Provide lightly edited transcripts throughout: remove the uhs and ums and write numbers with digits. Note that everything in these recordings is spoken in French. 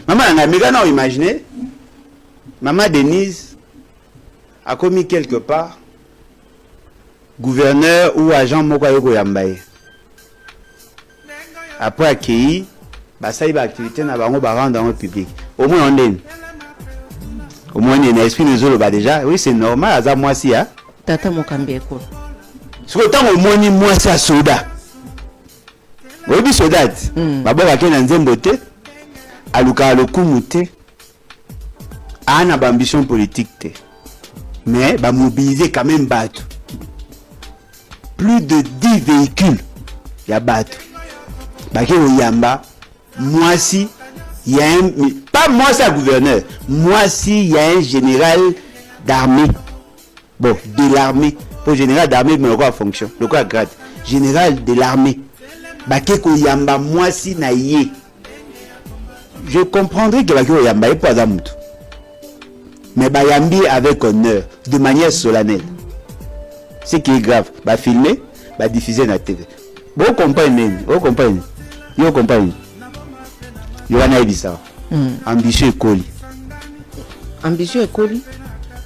Maman, on a imaginé, Maman Denise a commis quelque part gouverneur ou agent Mokoyoko Yambaye. Après accueilli, ça y va activité na bango ba dans le public. Au moins on est. Au moins il y a un esprit nous le déjà. Oui, c'est normal, ça moi si hein. Tata Mokambeko. Ce que tant au moins ni moi ça soda. Oui, bi soda. Babo ba kena nzembo te. Aluka lokumu te. Ana ba ambition politique te. Mais ba mobiliser quand même battu. Plus de 10 véhicules. Il y a battu. Bake Oyamba, moi si il y a un, pas moi c'est un gouverneur, moi si il y a un général d'armée, bon de l'armée, pour général d'armée mais le quoi fonction, le quoi grade, général de l'armée, Bake Oyamba, moi si naïe, je comprendrais que Bake Oyamba est pas un mais Bayambi avec honneur, de manière solennelle, ce qui est grave, bah filmer, bah diffuser dans la télé, bon comprenez, vous comprenez. Yo compagnie. Yo wana ebisa. Ambitieux Ekoli. Ambitieux Ekoli.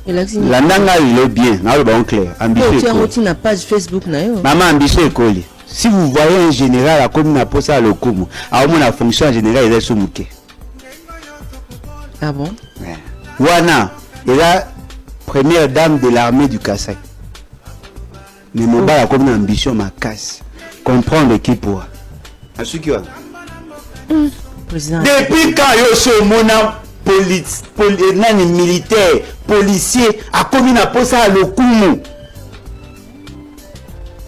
La nanga il est bien, na le bon clair. Ambitieux Ekoli. Tu as page Facebook na yo. Maman Ambitieux Ekoli. Si vous voyez un général à comme na posa le kumu, a au moins la fonction générale il est soumuké. Ah bon? Wana est la première dame de l'armée du Kassai. Mais mon bas a comme une ambition ma casse. Comprendre qui pourra. Depuis quand yo so mona police militaire policier a commis na posa le kumu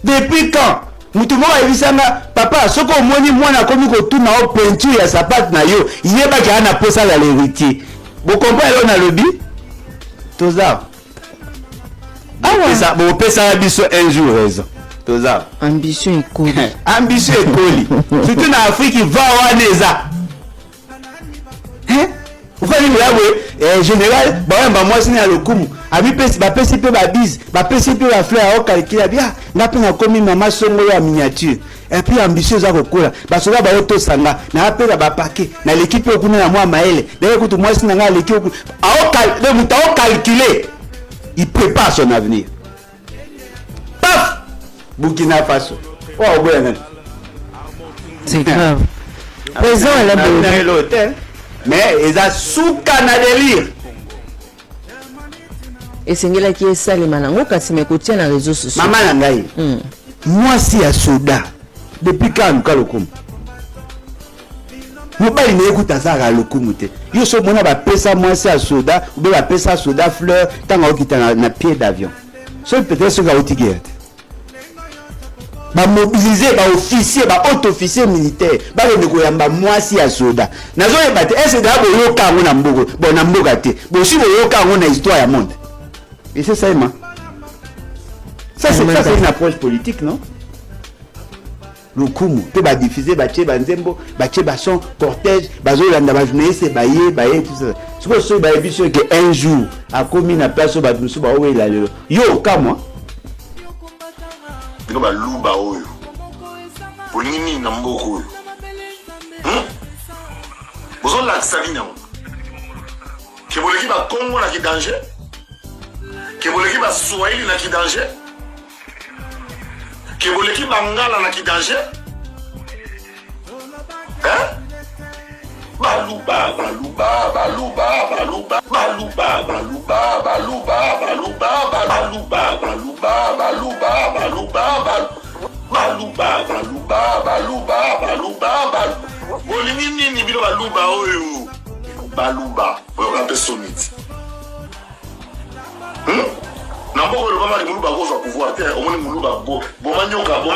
depuis quand mutu mo ebisanga papa soko moni mwana komi ko tuna o peinture ya sapato na yo yeba ka na posa la l'héritier bo comprendre on a lobby toza ça bo pesa biso un jour raison. Ambition Ekoli. Ambition Ekoli. Surtout en Afrique, il va avoir des a. Hein? Vous voyez, général, moi, c'est le coup. Abi PCP, bise, PCP, la fleur, au calcul, bien, n'a pas commis maman songo en miniature. Et puis, ambitieuse à recours. Parce que là, auto sanga, n'a pas la paquet, n'a l'équipe au coup de moi, maël. D'ailleurs, écoute, moi, c'est dans l'équipe au calculer. Il prépare son avenir. Paf! Burkina Faso. Oh, ouais, c'est grave. Présent à la l'hôtel. Mais ils ont sous canadélire. Et c'est là qui est ça les malango quand c'est mes côtés dans les réseaux sociaux. Maman Nangaï. Moi si à Soda. Depuis quand nous kalokum. Nous pas il n'écoute ça à lokum te. Yo so mona ba pesa moi si à Soda ou ba pesa Soda fleur tant on quitte na pied d'avion. C'est peut-être ce qu'a outil ba mobiliser ba officier ba haut officier militaire ba le koyamba mwasi ya soda nazo ebate est da bo yoka ngona mboko bon na mboka te bo si bo yoka ngona histoire ya monde et c'est ça c'est une approche politique non le kumu te ba diffuser ba che ba nzembo ba che ba son cortège ba zo landa ba journaliste ba ye tout ça ce que so ba biso que un jour a commis na place ba musu ba o la yo ka moi ba luba oyo polini na mboko oyo bozo la savina ke boleki ba Congo na ki danger ke boleki ba Swahili na ki danger ke boleki ba Ngala na ki danger baluba bolingi nini bino baluba oyo baluba oyo bape soniti na mboko oyo bamali muluba kozwa pouvoir te omoni muluba boma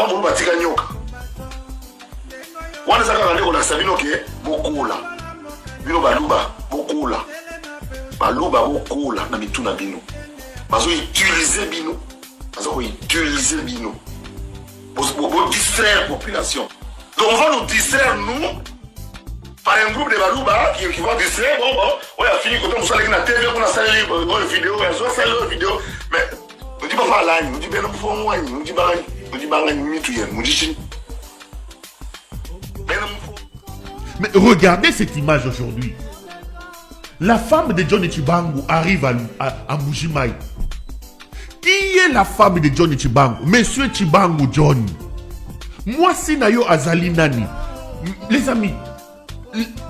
muluba tika nyoka wana eza kaka nde kolakisa bino ke bokola bino baluba bokola na mituna bino bazo utiliser bino pour distraire la population. Donc on va nous distraire nous par un groupe de baluba qui va distraire. Bon, on a fini quand on s'allait na TV, on a salé une vidéo, une vidéo, mais on dit pas faire là, on dit ben on faut moi, on dit bang ni tout yen, on dit chine. Mais regardez cette image aujourd'hui. La femme de Johnny Chibangu arrive à Mbuji-Mayi. Qui est la femme de Johnny Chibangu? Monsieur Chibangu John. Moi, si Nayo Azali Nani. Les amis,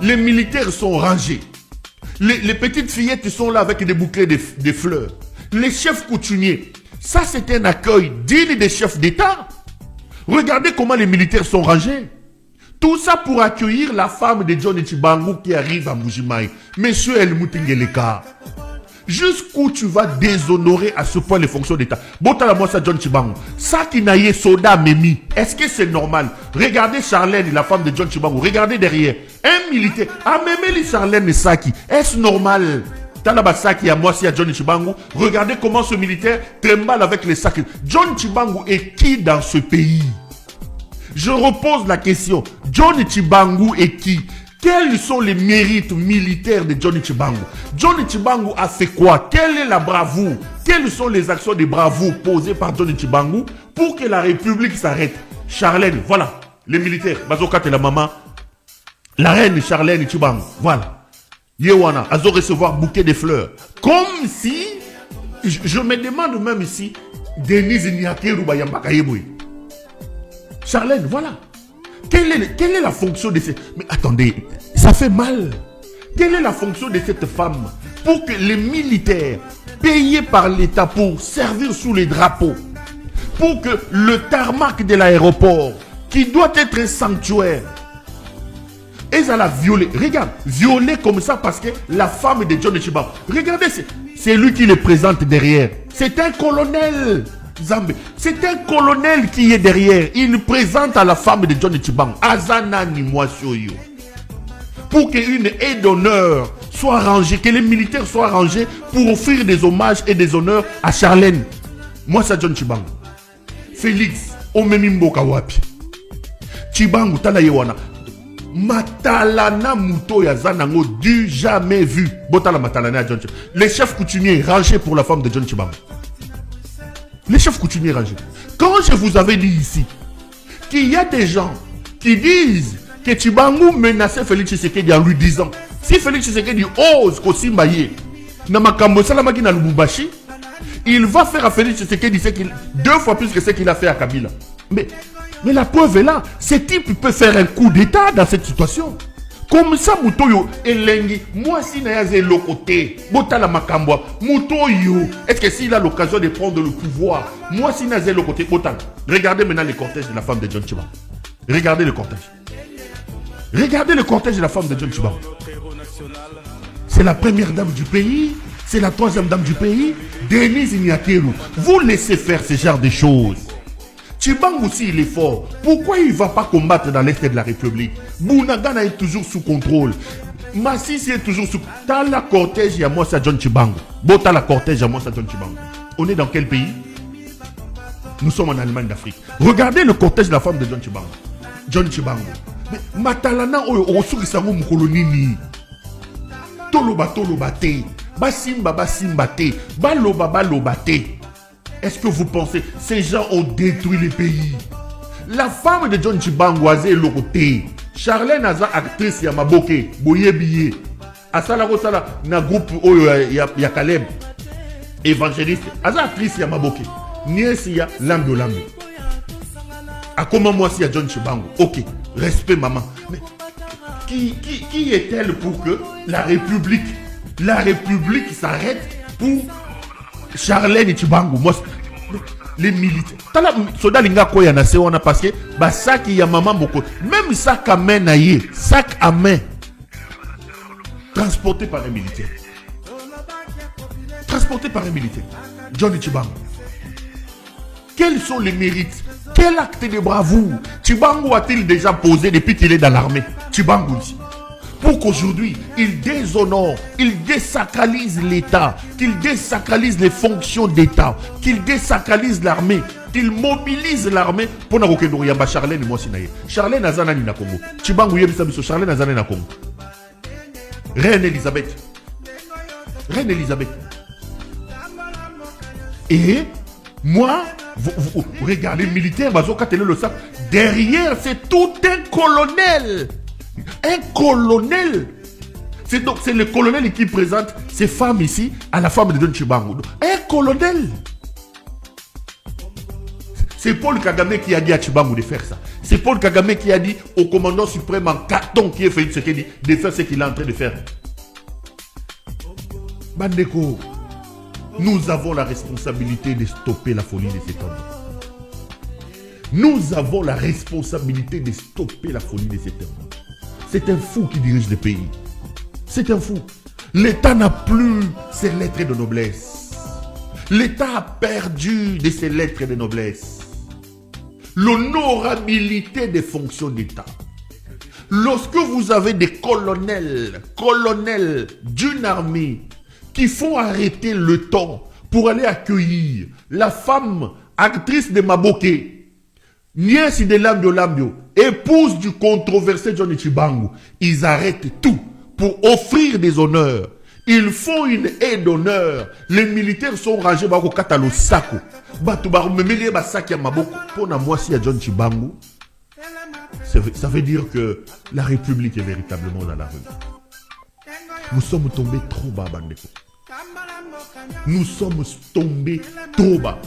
les militaires sont rangés. Les petites fillettes sont là avec des bouquets de fleurs. Les chefs coutumiers. Ça, c'est un accueil digne des chefs d'État. Regardez comment les militaires sont rangés. Tout ça pour accueillir la femme de Johnny Chibangu qui arrive à Mbuji-Mayi. Monsieur Helmut Ngeleka. Jusqu'où tu vas déshonorer à ce point les fonctions d'État? Botala moi ça John Chibangu. Ça qui n'a eu soda memi. Est-ce que c'est normal? Regardez Charlène, la femme de John Chibangu. Regardez derrière. Un militaire. Ah, même Charlène et Saki. Est-ce normal? Talabasaki à moi si à John Chibangu. Regardez comment ce militaire tremble avec les sacs. John Chibangu est qui dans ce pays? Je repose la question. John Chibangu est qui? Quels sont les mérites militaires de Johnny Chibangu? Johnny Chibangu a fait quoi? Quelle est la bravoure? Quelles sont les actions de bravoure posées par Johnny Chibangu pour que la République s'arrête? Charlène, voilà, les militaires. Bazokat et la maman. La reine Charlène Chibangu, voilà. Yewana, elles ont recevoir bouquet de fleurs. Comme si, je me demande même ici, Denise Niakeru Bayambaka Yeboui. Charlène, voilà. Quelle est la fonction de cette... Mais attendez, ça fait mal. Quelle est la fonction de cette femme pour que les militaires payés par l'État pour servir sous les drapeaux, pour que le tarmac de l'aéroport, qui doit être un sanctuaire, et ça l'a violé. Regarde, violé comme ça parce que la femme de Johnny Chibangu. Regardez, c'est lui qui le présente derrière. C'est un colonel. Zambé. C'est un colonel qui est derrière. Il présente à la femme de Johnny Chibangu. Azana ni Mwasoyo. Pour qu'une aide d'honneur soit rangée, que les militaires soient rangés pour offrir des hommages et des honneurs à Charlène. Moi, c'est John Chibangu. Félix, Omemimbo Kawapi. Chibangu, Talayewana. Matalana Muto Yazanango du jamais vu. Botala Matalana John Chibangu. Les chefs coutumiers rangés pour la femme de John Chibangu. Les chefs coutumiers rangés. Quand je vous avais dit ici qu'il y a des gens qui disent que Chibangu menaçait Félix Tshisekedi en lui disant si Félix Tshisekedi ose Kosimbaye Namakambo Salamaki na Lubumbashi, il va faire à Félix Tshisekedi deux fois plus que ce qu'il a fait à Kabila. Mais la preuve est là. Ce type peut faire un coup d'état dans cette situation. Comme ça, Mutoyo Elengi, moi si Nayaze le côté, Botala Makambwa, Mutoyo, est-ce que s'il a l'occasion de prendre le pouvoir, moi si Nayaze le côté, Botala, regardez maintenant le cortège de la femme de John Chibangu. Regardez le cortège. Regardez le cortège de la femme de John Chibangu. C'est la première dame du pays, c'est la troisième dame du pays, Denise Niakeru. Vous laissez faire ce genre de choses. Chibangu aussi il est fort. Pourquoi il ne va pas combattre dans l'est de la République? Bounagana est toujours sous contrôle. Massissi est toujours sous... T'as la cortège, il y a moi ça John Chibangu. Bon, t'as la cortège, il y a moi ça John Chibangu. On est dans quel pays? Nous sommes en Allemagne d'Afrique. Regardez le cortège de la femme de John Chibangu. John Chibangu. Mais Matalana Osu Isango Mukolonini. Toloba te. Basimba te. Baloba te. Est-ce que vous pensez ces gens ont détruit les pays? La femme de John Chibangu a le côté. Charlène Aza actrice ya Maboke, Boyebiye. Asala Rosala na groupe ya Caleb. Évangéliste. Aza actrice ya Maboke. Niesi ya Lambo. A comment moi si ya John Chibangu? Ok, respect maman. Mais qui est-elle pour que la République s'arrête pour Charlène Chibangu? Moi, les militaires. Tala soda linga koya na se wana parce que ba sac ya maman beaucoup. Même sac à main naie, sac à main transporté par un militaire. Johnny Chibangu. Quels sont les mérites? Quel acte de bravoure Chibangu a-t-il déjà posé depuis qu'il est dans l'armée? Chibangu ici. Pour qu'aujourd'hui, il déshonore, il désacralise l'État, qu'il désacralise les fonctions d'État, qu'il désacralise l'armée, qu'il mobilise l'armée pour n'a aucun yamba Charlène et moi sinaye. Charlène Azana ni na Congo. Chibangu yebisa biso Charlène Azana na Congo. Reine Elisabeth. Et moi, vous regardez militaire, le sac. Derrière, c'est tout un colonel. Un colonel. C'est le colonel qui présente ces femmes ici à la femme de John Tchibangu. Un colonel. C'est Paul Kagame qui a dit à Tchibangu de faire ça. C'est Paul Kagame qui a dit au commandant suprême en carton qui est fait ce qu'il dit, de faire ce qu'il est en train de faire. Bandeko, nous avons la responsabilité de stopper la folie de cet homme. Nous avons la responsabilité de stopper la folie de cet homme. C'est un fou qui dirige le pays. C'est un fou. L'État n'a plus ses lettres de noblesse. L'État a perdu de ses lettres de noblesse l'honorabilité des fonctions d'État. Lorsque vous avez des colonels d'une armée qui font arrêter le temps pour aller accueillir la femme actrice de Maboké, nièce de Lambio, épouse du controversé John Tchibangu, ils arrêtent tout pour offrir des honneurs. Ils font une haie d'honneur. Les militaires sont rangés au Katalo Sako. John Tchibangu. Ça veut dire que la République est véritablement dans la rue. Nous sommes tombés trop bas, Bandeko. Nous sommes tombés trop bas.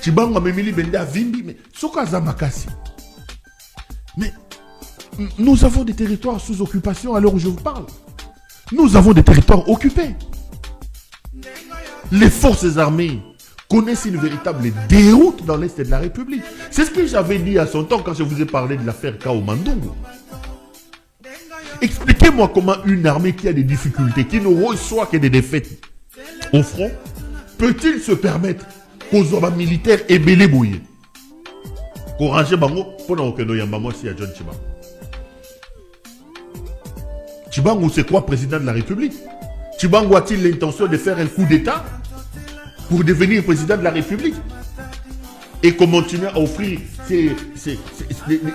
Tchibangu a memeli bende a vimbi, mais Sokaza Makasi. Mais nous avons des territoires sous occupation à l'heure où je vous parle. Nous avons des territoires occupés. Les forces armées connaissent une véritable déroute dans l'Est de la République. C'est ce que j'avais dit à son temps quand je vous ai parlé de l'affaire Kao Mandongo. Expliquez-moi comment une armée qui a des difficultés, qui ne reçoit que des défaites au front, peut-il se permettre qu'aux hommes militaires et belébouillés qu'on range bango pendant que nous y avons aussi à John Tchibangu. Tchibangu, c'est quoi président de la République? Tchibangu a-t-il l'intention de faire un coup d'État pour devenir président de la République et qu'on continue à offrir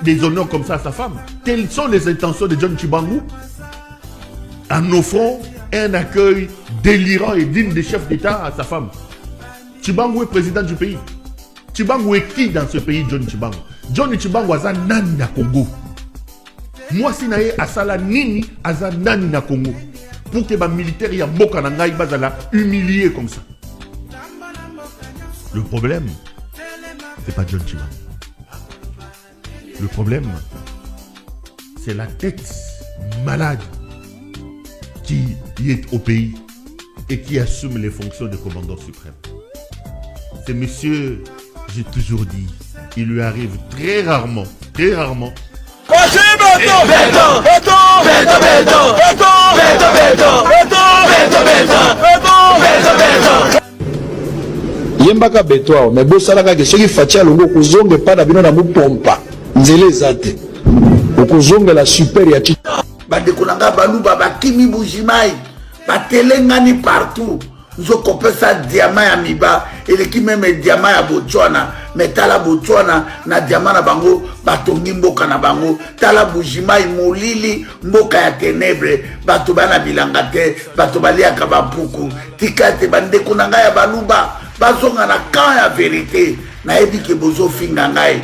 des honneurs comme ça à sa femme? Quelles sont les intentions de John Tchibangu en offrant un accueil délirant et digne des chefs d'État à sa femme? Tchibangu est président du pays. Tchibangu est qui dans ce pays, John Tchibangu? John Tchibangu a nani na Congo. Moi, si nae asala nini aza nani na Congo pour que les militaires ya mboka na ngai bazala humiliés comme ça. Le problème, c'est pas John Tchibangu. Le problème, c'est la tête malade qui est au pays et qui assume les fonctions de commandant suprême. Ce monsieur, j'ai toujours dit, il lui arrive très rarement. Yembaka beto mais bosalaka ke soki fatia longo kozonge pa na bino na mupompa nzele ezate okozonge la super ya chi badekolanga baluba bakimi bujimai batelengani partout nzokopesa diama ya miba eleki meme diama ya Botswana metala Botswana na diama na bango batongi mboka na bango tala bujimai molili mboka ya ténèbre bato bana bilanga te bato baliaka bapuku tikate bandeko na ngai ya baluba bazonga na camp ya vérité nayebi ke bozo finga ngai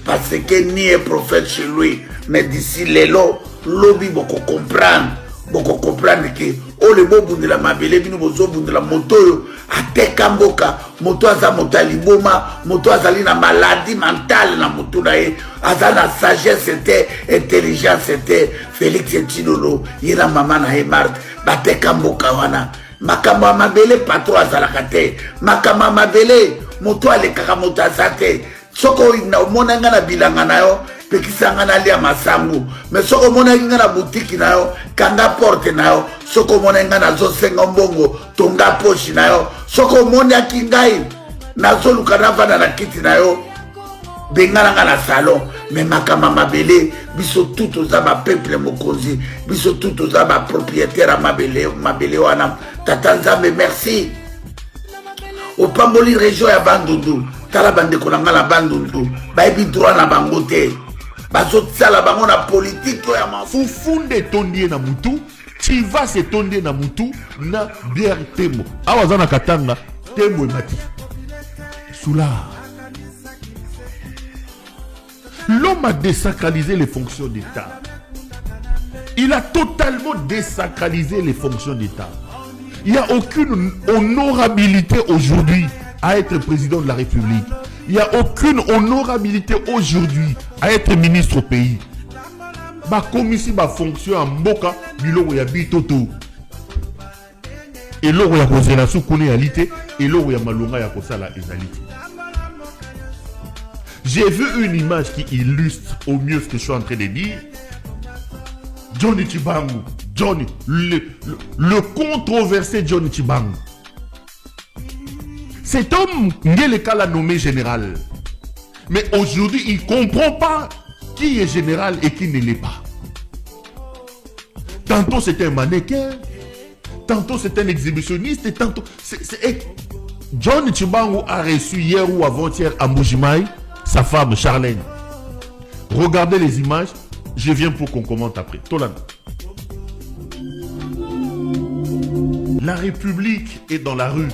parce que ni est prophète chez lui mais d'ici lelo lobi boko comprendre que ole bobundela mabele bino bozo bundela moto ateka mboka moto aza motali boma moto azali na maladie mentale na moto na ye aza na sagesse était intelligence était Félix Tshilolo yena mama na ye Marthe bateka mboka wana makambo ya mabele patro azalaka te makambo ya mabele moto alekaka moto aza te soko omona nga na bilanga na yo pekisanga na lia masangu mais soko omona nga na boutique na yo kanga porte na yo soko omona nga na zosenga mbongo tonga poche na yo soko omona kingai na zoluka na vana na kiti na yo bengana nga na salon mais makama mabele biso tout oza ba peuple mokonzi biso tout oza ba propriétaire mabele wana tata nzambe merci opamboli région ya Bandundu tala bandeko na nga na Bandundu bayebi droit na bango te bazosala bango na politique ya mafufunde tondie na mutu chiva se tondie na mutu na bière tembo awa za na katanga tembo emati soula. L'homme a désacralisé les fonctions d'État. Il a totalement désacralisé les fonctions d'État. Il n'y a aucune honorabilité aujourd'hui à être président de la République. Il n'y a aucune honorabilité aujourd'hui à être ministre au pays. Comme ici, fonction en Mboka, il y a bitoto. Et là où il y a Rosela Soukoune-Alité, et là où il y a Malonga Yakosala Ezalité. J'ai vu une image qui illustre au mieux ce que je suis en train de dire. Johnny Tshibangou, le controversé Johnny Tshibangou. Cet homme, Ngeleka l'a nommé général. Mais aujourd'hui, il ne comprend pas qui est général et qui ne l'est pas. Tantôt c'est un mannequin, tantôt c'est un exhibitionniste, et tantôt... Johnny Tshibangou a reçu hier ou avant-hier à Mbujimaï sa femme Charlène. Regardez les images, je viens pour qu'on commente après. Tolan. La République est dans la rue.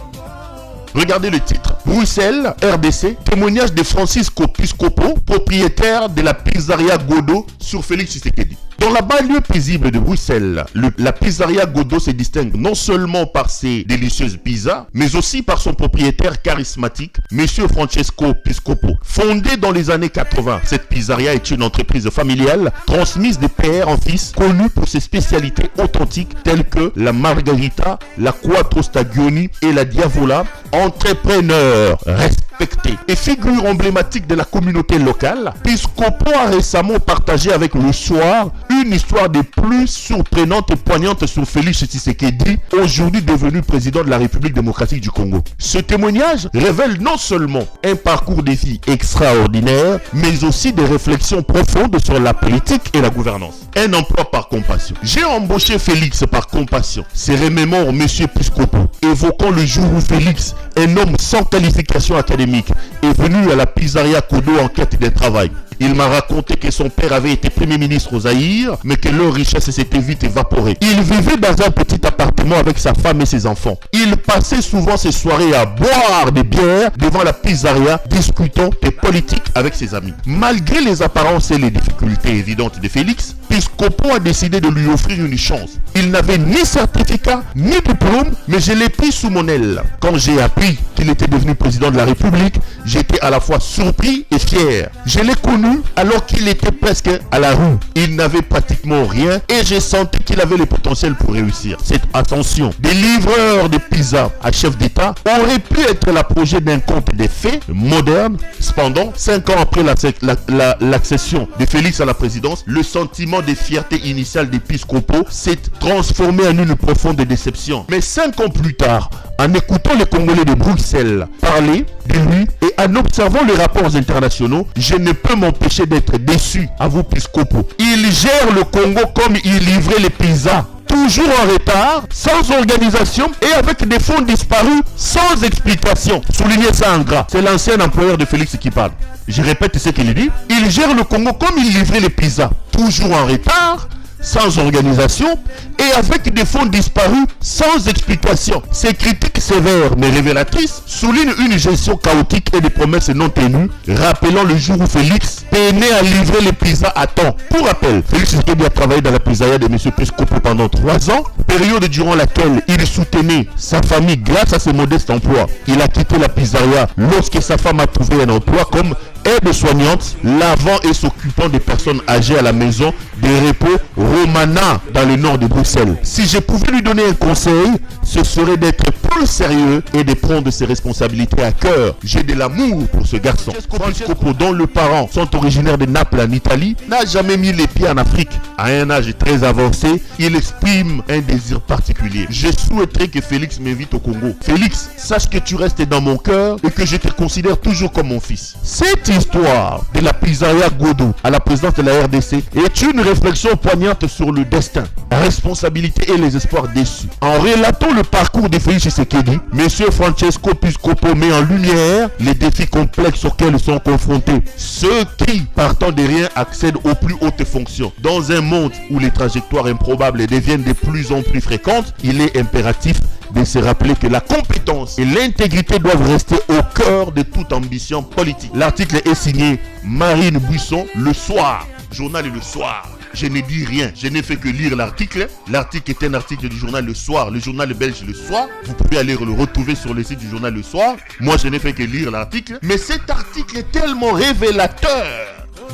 Regardez le titre. Bruxelles, RDC, témoignage de Francisco Piscopo, propriétaire de la pizzeria Godot sur Félix Tshisekedi. Dans la banlieue paisible de Bruxelles, la pizzeria Godot se distingue non seulement par ses délicieuses pizzas, mais aussi par son propriétaire charismatique, M. Francesco Piscopo. Fondée dans les années 80, cette pizzeria est une entreprise familiale transmise de père en fils, connue pour ses spécialités authentiques telles que la margarita, la quattro stagioni et la diavola. Entrepreneur respecté et figure emblématique de la communauté locale, Piscopo a récemment partagé avec Le Soir une histoire des plus surprenantes et poignantes sur Félix Tshisekedi, aujourd'hui devenu président de la République démocratique du Congo. Ce témoignage révèle non seulement un parcours de vie extraordinaire, mais aussi des réflexions profondes sur la politique et la gouvernance. Un emploi par compassion. J'ai embauché Félix par compassion. C'est remémore M. Piscopo, évoquant le jour où Félix, un homme sans qualification académique, est venu à la pizzeria Godot en quête de travail. Il m'a raconté que son père avait été premier ministre au Zaïre, mais que leur richesse s'était vite évaporée. Il vivait dans un petit appartement avec sa femme et ses enfants. Il passait souvent ses soirées à boire des bières devant la pizzeria, discutant de politique avec ses amis. Malgré les apparences et les difficultés évidentes de Félix, Piscopo a décidé de lui offrir une chance. Il n'avait ni certificat, ni diplôme, mais je l'ai pris sous mon aile. Quand j'ai appris qu'il était devenu président de la République, j'étais à la fois surpris et fier. Je l'ai connu alors qu'il était presque à la rue. Il n'avait pratiquement rien et j'ai senti qu'il avait le potentiel pour réussir. Cette ascension des livreurs de pizza à chef d'État aurait pu être l'apogée d'un conte de fées moderne. Cependant, 5 ans après l'accession de Félix à la présidence, le sentiment de fierté initiale des Piscopo s'est transformé en une profonde déception. Mais 5 ans plus tard, en écoutant les Congolais de Bruxelles parler de lui et en observant les rapports internationaux, je ne peux m'empêcher d'être déçu, à vous Piscopo. Il gère le Congo comme il livrait les pizzas. Toujours en retard, sans organisation et avec des fonds disparus, sans explication. Soulignez ça en gras. C'est l'ancien employeur de Félix qui parle. Je répète ce qu'il dit. Il gère le Congo comme il livrait les pizzas. Toujours en retard, sans organisation et avec des fonds disparus sans explication. Ces critiques sévères mais révélatrices soulignent une gestion chaotique et des promesses non tenues, rappelant le jour où Félix peinait à livrer les pizzas à temps. Pour rappel, Félix Tshisekedi a travaillé dans la pizzeria de M. Piscopo pendant 3 ans, période durant laquelle il soutenait sa famille grâce à ses modestes emplois. Il a quitté la pizzeria lorsque sa femme a trouvé un emploi comme aide-soignante, lavant et s'occupant des personnes âgées à la maison de repos Romana dans le nord de Bruxelles. Si je pouvais lui donner un conseil, ce serait d'être plus sérieux et de prendre ses responsabilités à cœur. J'ai de l'amour pour ce garçon. Piscopo, dont les parents sont originaires de Naples en Italie, n'a jamais mis les pieds en Afrique. À un âge très avancé, il exprime un désir particulier. Je souhaiterais que Félix m'invite au Congo. Félix, sache que tu restes dans mon cœur et que je te considère toujours comme mon fils. Cette histoire de la pizzeria Godot à la présidence de la RDC est une réflexion poignante sur le destin, la responsabilité et les espoirs déçus. En relatant le parcours de Félix Tshisekedi, M. Francesco Piscopo met en lumière les défis complexes auxquels sont confrontés ceux qui, partant de rien, accèdent aux plus hautes fonctions. Dans un monde où les trajectoires improbables deviennent de plus en plus fréquentes, il est impératif de se rappeler que la compétence et l'intégrité doivent rester au cœur de toute ambition politique. L'article est signé Marine Buisson, Le Soir, journal Le Soir. je n'ai dit rien. Je n'ai fait que lire l'article. L'article est un article du journal Le Soir, le journal belge Le Soir. Vous pouvez aller le retrouver sur le site du journal Le Soir. Moi, je n'ai fait que lire l'article. Mais cet article est tellement révélateur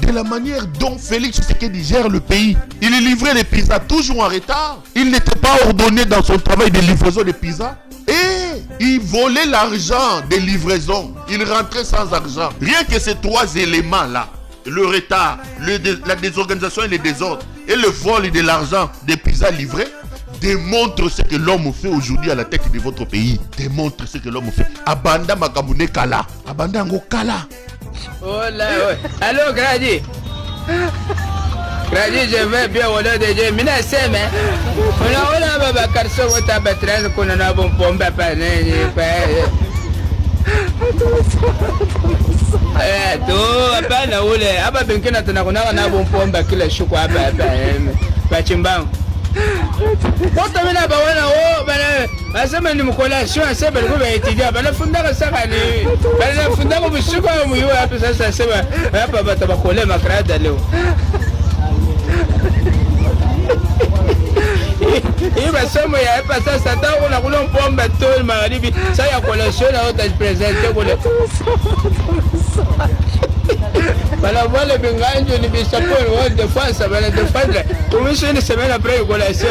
de la manière dont Félix Tshisekedi gère le pays. Il livrait les pizzas toujours en retard. Il n'était pas ordonné dans son travail de livraison des pizzas. Et il volait l'argent des livraisons. Il rentrait sans argent. Rien que ces trois éléments-là, le retard, la désorganisation et le désordre, et le vol de l'argent des pizzas livrées, démontre ce que l'homme fait aujourd'hui à la tête de votre pays. Démontre ce que l'homme fait. Abanda Makamune Kala. Abanda Ngo Kala. Oh là, ouais. Allô, Grady. Grady, je vais bien au nom de Dieu. Mina seme. On a baba karso wata batran kuna na bon pombe pa ne pa. Tu hapana ule. Hapa pengine tunakuna na bon pombe kila siku hapa pa chimbang. Wote mina bawana bana asema ni mkolation asema alikuwa aitidia bana fundaka saka ni bana fundaka bushuko muyo hapa sasa asema hapa batabakole makrada leo. Hii masomo ya hapa sasa tangu na kula mpombe tu magharibi sasa ya kolation na wote presente kule. Bala wale binganjo ni bisaponi wa defense bala defendre. Commission ni semaine après collation.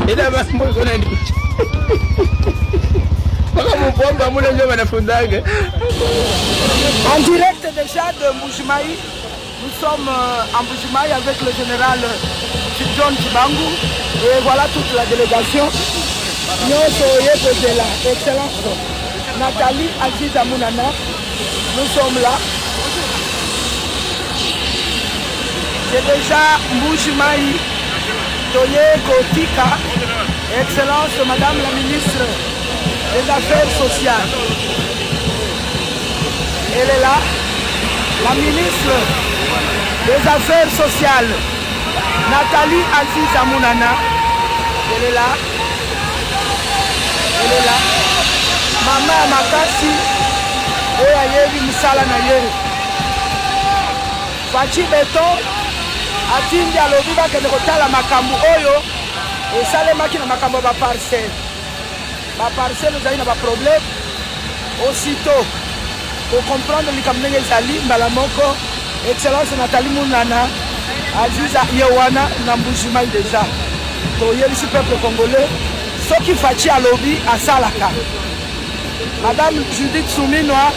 Ila mambo kuna ni. Kama mpombe mule ndio wanafundaga. En direct déjà de Mbujimayi, nous sommes en Mbujimayi avec le général John Chibangu et voilà toute la délégation. Nyonso yebozela, excellence Nathalie Aziza Mounana, nous sommes là. C'est déjà Mbujimayi, Toye Kotika, excellence Madame la ministre des Affaires sociales. Elle est là, la ministre des Affaires sociales, Nathalie Aziza Mounana. Elle est là. Elle est là. Maman Makasi, Oya Yevi Misala Nayeri. Fachi Beton, Atindi Alobiba Kenekotala Makambu Oyo, et Salemaki na Makambu ba parcelle. Ba parcelle, nous avons un problème. Aussitôt, pour comprendre les Kamnenge Zali, Malamoko, excellence Nathalie Mounana, Aziza Yewana, Mbujimayi déjà. Toye ici peuple congolais, ce qui Fachi Alobi à Salaka. Madame Judith Souminoa,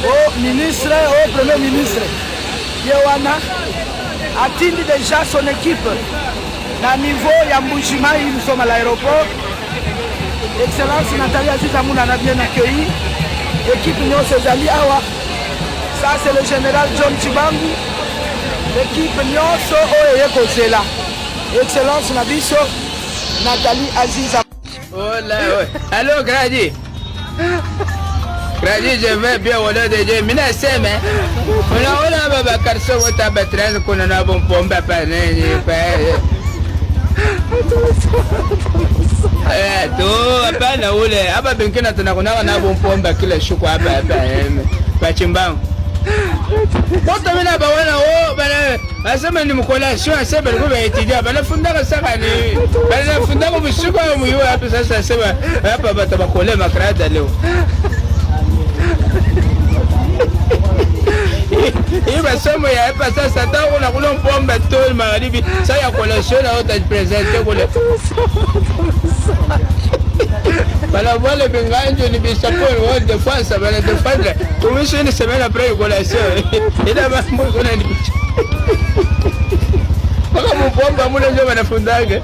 au ministre, au premier ministre, Yewana, atteint déjà son équipe. À niveau ya Mbujimayi, nous sommes à l'aéroport. Excellence Nathalie Aziza Mounana bien accueilli. Équipe Nyonso Zali Awa. Ça c'est le général John Chibangu. L'équipe Nyonso Oye Kozela. Excellence Nabiso Nathalie Aziza. Oh là, ouais. Allô, Grady. Grady, je vais bien au nom de Dieu. Mina seme. On a baba karso wata batran kuna na bon pombe pa ne pa. Tu hapana ule. Hapa pengine tunakuna na bon pombe kila siku hapa pa chimbang. Wote mina bawana bana asema ni mkolation asema alikuwa aitidia bana fundaka saka ni bana fundaka bushuko muyo hapa sasa asema hapa batabakole makrada leo. Hii masomo ya hapa sasa tangu na kula mpombe tu magharibi sasa ya kolation na wote presente kule. Bala wale binganjo ni bisaponi wa defense bala defendre. Commission ni semaine après collation. Ila mambo kuna ni. Kama mpombe mule ndio wanafundaga.